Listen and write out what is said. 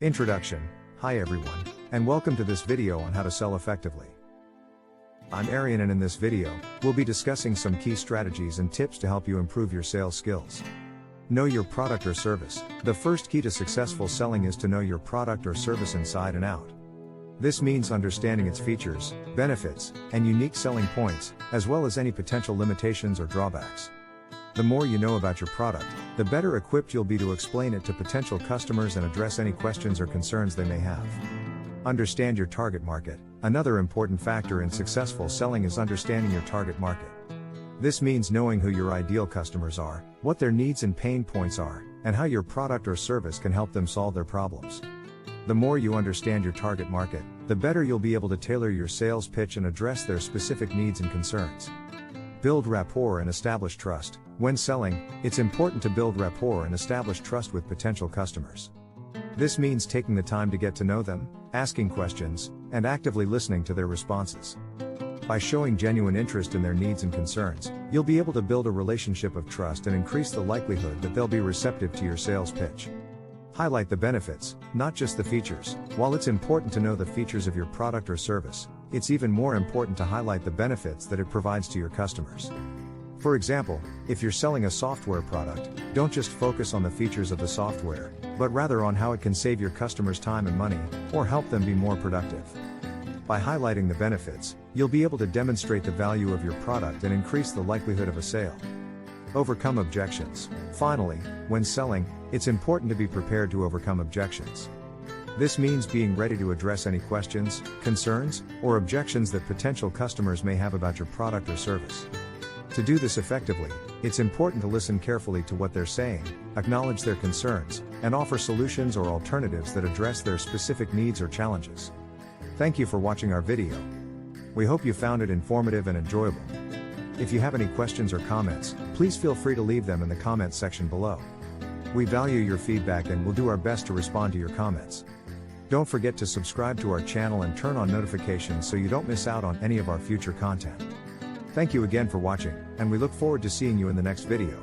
Introduction. Hi everyone, and welcome to this video on how to sell effectively. I'm Arian, and in this video, we'll be discussing some key strategies and tips to help you improve your sales skills. Know your product or service. The first key to successful selling is to know your product or service inside and out. This means understanding its features, benefits, and unique selling points, as well as any potential limitations or drawbacks. The more you know about your product, the better equipped you'll be to explain it to potential customers and address any questions or concerns they may have. Understand your target market. Another important factor in successful selling is understanding your target market. This means knowing who your ideal customers are, what their needs and pain points are, and how your product or service can help them solve their problems. The more you understand your target market, the better you'll be able to tailor your sales pitch and address their specific needs and concerns. Build rapport and establish trust. When selling, it's important to build rapport and establish trust with potential customers. This means taking the time to get to know them, asking questions, and actively listening to their responses. By showing genuine interest in their needs and concerns, you'll be able to build a relationship of trust and increase the likelihood that they'll be receptive to your sales pitch. Highlight the benefits, not just the features. While it's important to know the features of your product or service, it's even more important to highlight the benefits that it provides to your customers. For example, if you're selling a software product, don't just focus on the features of the software, but rather on how it can save your customers time and money, or help them be more productive. By highlighting the benefits, you'll be able to demonstrate the value of your product and increase the likelihood of a sale. Overcome objections. Finally, when selling, it's important to be prepared to overcome objections. This means being ready to address any questions, concerns, or objections that potential customers may have about your product or service. To do this effectively, it's important to listen carefully to what they're saying, acknowledge their concerns, and offer solutions or alternatives that address their specific needs or challenges. Thank you for watching our video. We hope you found it informative and enjoyable. If you have any questions or comments, please feel free to leave them in the comments section below. We value your feedback and will do our best to respond to your comments. Don't forget to subscribe to our channel and turn on notifications so you don't miss out on any of our future content. Thank you again for watching, and we look forward to seeing you in the next video.